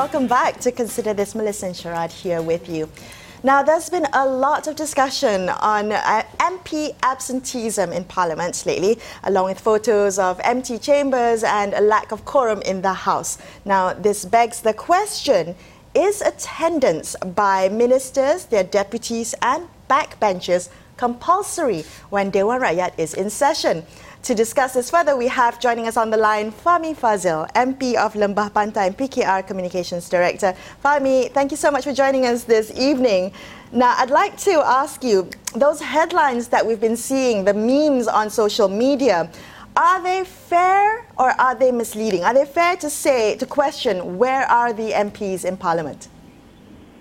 welcome back to Consider This. Melisa and Sharaad here with you. Now, there's been a lot of discussion on MP absenteeism in Parliament lately, along with photos of empty chambers and a lack of quorum in the House. Now, this begs the question, is attendance by ministers, their deputies and backbenchers compulsory when Dewan Rakyat is in session? To discuss this further, we have joining us on the line Fahmi Fadzil, MP of Lembah Pantai and PKR Communications Director. Fahmi, thank you so much for joining us this evening. Now, I'd like to ask you, those headlines that we've been seeing, the memes on social media, are they fair or are they misleading? Are they fair to say, to question, where are the MPs in Parliament?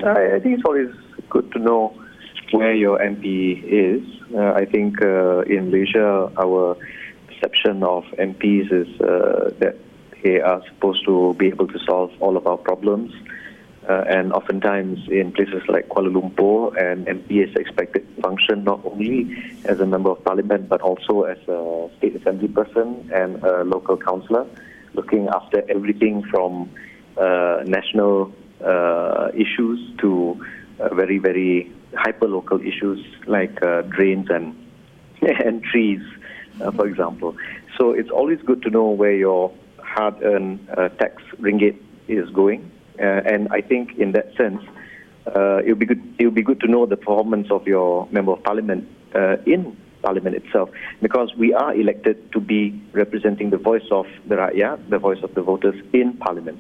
I think it's always good to know where your MP is. I think in Malaysia, our perception of MPs is that they are supposed to be able to solve all of our problems. And oftentimes in places like Kuala Lumpur, an MP is expected to function not only as a member of parliament, but also as a state assembly person and a local councillor, looking after everything from national issues to very, very hyper-local issues like drains and trees, for example. So it's always good to know where your hard-earned tax ringgit is going. And I think in that sense, it would be good to know the performance of your member of parliament in parliament itself, because we are elected to be representing the voice of the rakyat, the voice of the voters in parliament.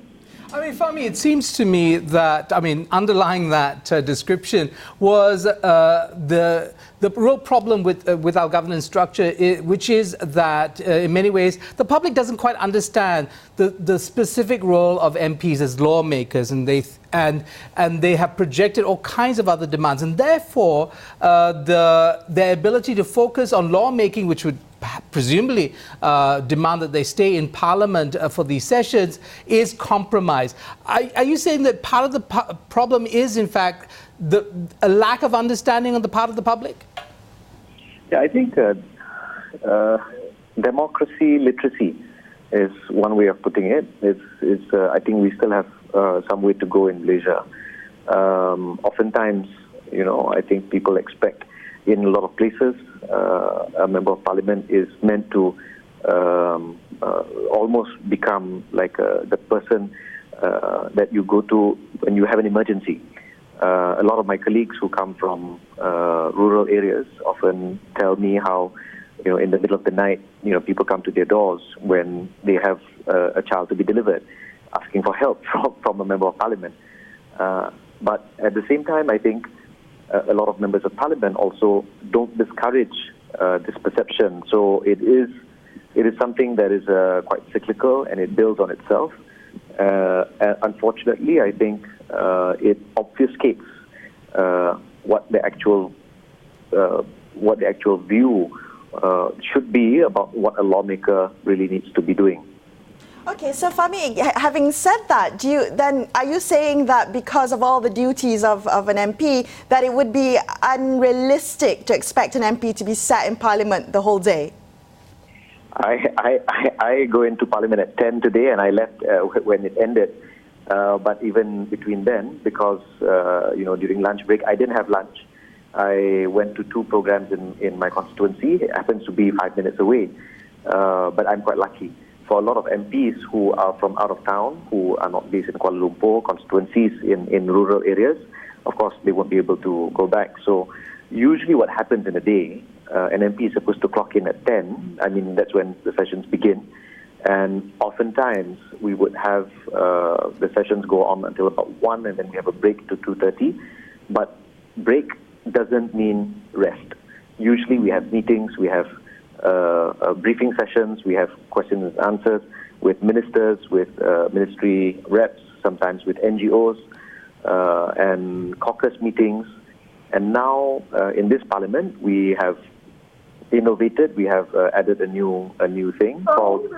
I mean, Fahmi, it seems to me that, underlying that description was the real problem with our governance structure, which is that in many ways the public doesn't quite understand the specific role of MPs as lawmakers, and they have projected all kinds of other demands, and therefore their ability to focus on lawmaking, which would presumably demand that they stay in Parliament for these sessions, is compromised. Are you saying that part of the problem is, in fact, a lack of understanding on the part of the public? Yeah, I think democracy literacy is one way of putting it. I think we still have some way to go in Malaysia. Oftentimes, I think people expect in a lot of places, a member of parliament is meant to almost become like the person that you go to when you have an emergency. A lot of my colleagues who come from rural areas often tell me how, in the middle of the night, people come to their doors when they have a child to be delivered, asking for help from a member of parliament. But at the same time, I think a lot of members of parliament also don't discourage this perception. So it is something that is quite cyclical, and it builds on itself. Unfortunately, I think it obfuscates what the actual view should be about what a lawmaker really needs to be doing. Okay, so Fahmi, having said that, are you saying that because of all the duties of an MP, that it would be unrealistic to expect an MP to be sat in Parliament the whole day? I go into Parliament at 10 today, and I left when it ended. But even between then, because during lunch break, I didn't have lunch. I went to 2 programs in my constituency. It happens to be 5 minutes away, but I'm quite lucky. For a lot of MPs who are from out of town, who are not based in Kuala Lumpur, constituencies in rural areas, of course, they won't be able to go back. So usually what happens in a day, an MP is supposed to clock in at 10. That's when the sessions begin. And oftentimes, we would have the sessions go on until about 1, and then we have a break to 2:30. But break doesn't mean rest. Usually we have meetings, we have briefing sessions, we have questions and answers with ministers, with ministry reps, sometimes with NGOs, and caucus meetings. And now in this parliament, we have innovated. We have added a new thing called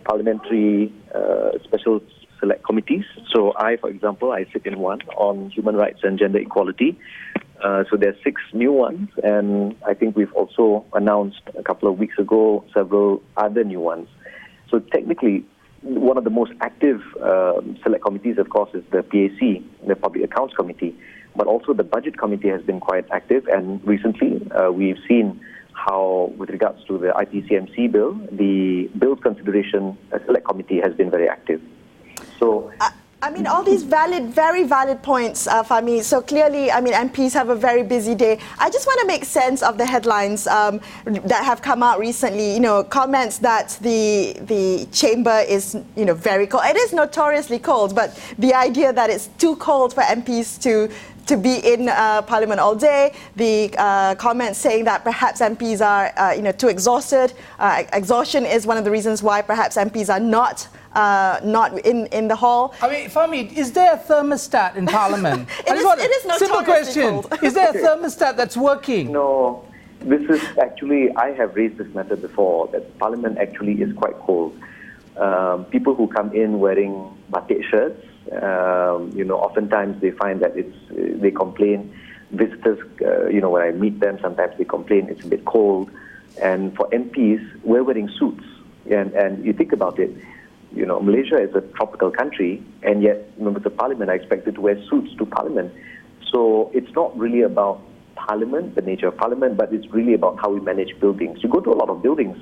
parliamentary special select committees. So for example, I sit in one on human rights and gender equality. So there are 6 new ones, and I think we've also announced a couple of weeks ago several other new ones. So technically, one of the most active select committees, of course, is the PAC, the Public Accounts Committee, but also the Budget Committee has been quite active. And recently, we've seen how, with regards to the IPCMC bill, the Bills Consideration Select Committee has been very active. So. I mean, all these very valid points, Fahmi. So clearly, I mean, MPs have a very busy day. I just want to make sense of the headlines that have come out recently. You know, comments that the chamber is, you know, very cold. It is notoriously cold, but the idea that it's too cold for MPs to be in Parliament all day. The comments saying that perhaps MPs are, you know, too exhausted. Exhaustion is one of the reasons why perhaps MPs are not in the hall. I mean, Fahmi, is there a thermostat in Parliament? It is notoriously simple question. cold. Is there a thermostat that's working? No, this is actually, I have raised this matter before, that Parliament actually is quite cold. People who come in wearing batik shirts, you know, oftentimes they find that they complain. Visitors, you know, when I meet them, sometimes they complain it's a bit cold. And for MPs, we're wearing suits. And you think about it, you know, Malaysia is a tropical country, and yet members of Parliament are expected to wear suits to Parliament. So it's not really about Parliament, the nature of Parliament, but it's really about how we manage buildings. You go to a lot of buildings,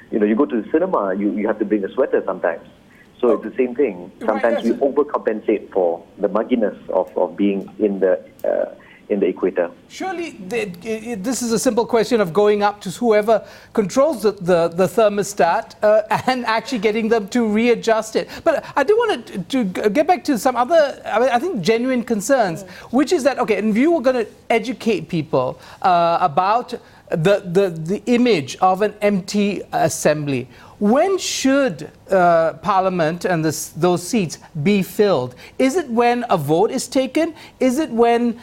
you know, you go to the cinema, you have to bring a sweater sometimes. So it's the same thing. Sometimes we overcompensate for the mugginess of being in the equator. Surely this is a simple question of going up to whoever controls the thermostat and actually getting them to readjust it. But I do want to get back to some other, I think, genuine concerns, which is that, okay, and you were going to educate people about the image of an empty assembly. When should Parliament and those seats be filled? Is it when a vote is taken? Is it when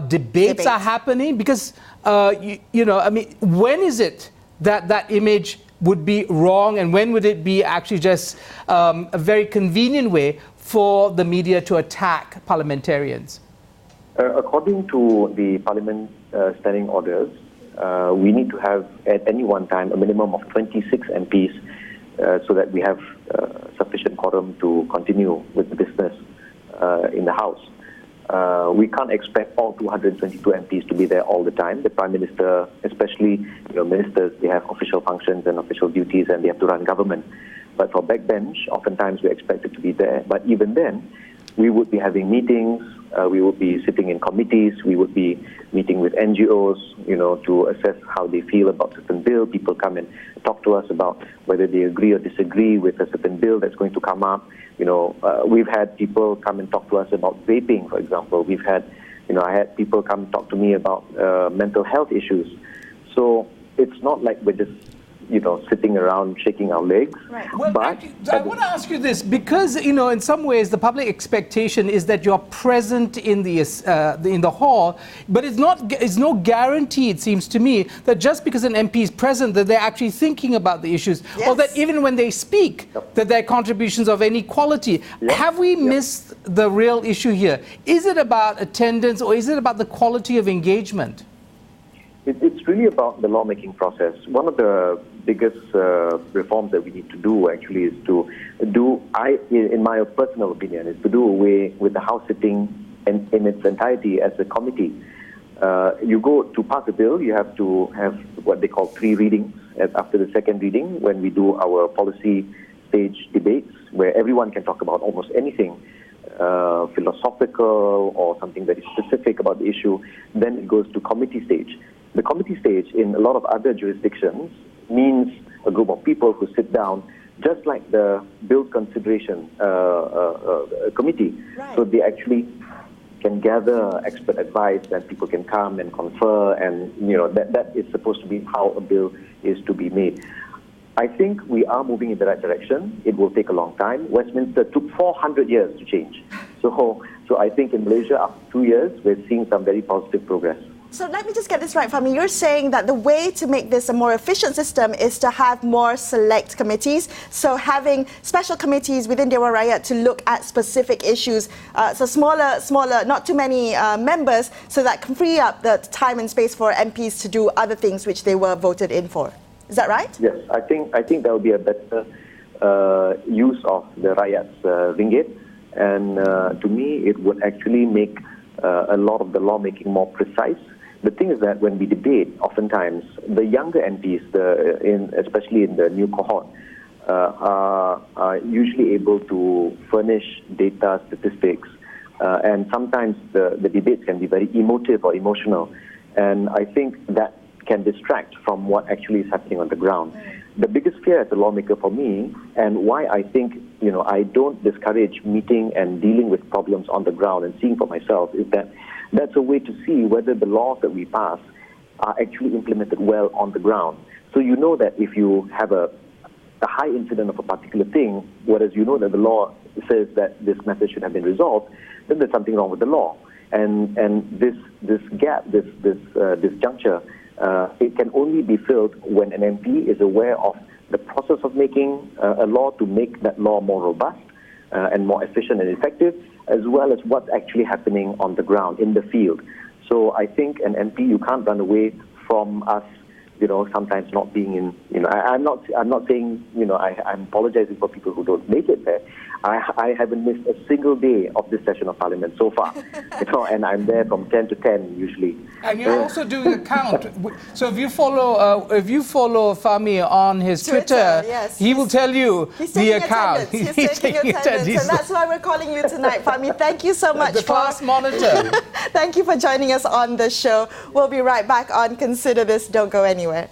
debates are happening? Because, you know, I mean, when is it that image would be wrong, and when would it be actually just a very convenient way for the media to attack parliamentarians? According to the Parliament standing orders, we need to have at any one time a minimum of 26 MPs so that we have sufficient quorum to continue with the business in the House. We can't expect all 222 MPs to be there all the time. The Prime Minister, especially, you know, ministers, they have official functions and official duties, and they have to run government. But for backbench, oftentimes we're expected to be there. But even then, we would be having meetings, we would be sitting in committees, we would be meeting with NGOs, you know, to assess how they feel about a certain bill. People come and talk to us about whether they agree or disagree with a certain bill that's going to come up. You know, we've had people come and talk to us about vaping, for example. We've had, you know, I had people come and talk to me about mental health issues. So it's not like we're just, you know, sitting around shaking our legs. Right. Well, but actually, I want to ask you this, because, you know, in some ways the public expectation is that you're present in the hall, but it's no guarantee, it seems to me, that just because an MP is present that they're actually thinking about the issues, or that even when they speak, that their contributions of any quality. Have we missed the real issue here? Is it about attendance, or is it about the quality of engagement? It's really about the lawmaking process. One of the biggest reforms that we need to do actually is to do, in my personal opinion, is to do away with the House sitting in its entirety as a committee. You go to pass a bill, you have to have what they call 3 readings. After the second reading, when we do our policy stage debates, where everyone can talk about almost anything, philosophical or something very specific about the issue, then it goes to committee stage. The committee stage in a lot of other jurisdictions means a group of people who sit down, just like the bill consideration committee. Right. So they actually can gather expert advice, and people can come and confer, and you know that is supposed to be how a bill is to be made. I think we are moving in the right direction. It will take a long time. Westminster took 400 years to change. So I think in Malaysia, after 2 years, we're seeing some very positive progress. So let me just get this right, Fahmi. You're saying that the way to make this a more efficient system is to have more select committees. So having special committees within Dewan Rakyat to look at specific issues. So smaller, not too many members, so that can free up the time and space for MPs to do other things which they were voted in for. Is that right? Yes, I think that would be a better use of the Rakyat's ringgit. And to me, it would actually make a lot of the lawmaking more precise. The thing is that when we debate, oftentimes, the younger MPs, especially in the new cohort, are usually able to furnish data, statistics, and sometimes the debates can be very emotive or emotional. And I think that can distract from what actually is happening on the ground. The biggest fear as a lawmaker for me, and why I think I don't discourage meeting and dealing with problems on the ground and seeing for myself, is that that's a way to see whether the laws that we pass are actually implemented well on the ground. So you know that if you have a high incident of a particular thing, whereas you know that the law says that this matter should have been resolved, then there's something wrong with the law. And this gap, this juncture, it can only be filled when an MP is aware of the process of making a law to make that law more robust and more efficient and effective, as well as what's actually happening on the ground, in the field. So I think an MP, you can't run away from us, sometimes not being in, I'm not saying, I'm apologizing for people who don't make it there. I haven't missed a single day of this session of Parliament so far, and I'm there from 10 to 10 usually. And you're also doing a count. So if you follow Fahmi on his Twitter, yes, he will tell you the account. He's taking attendance, and that's why we're calling you tonight, Fahmi. Thank you so much the class monitor. Thank you for joining us on the show. We'll be right back on Consider This. Don't go anywhere.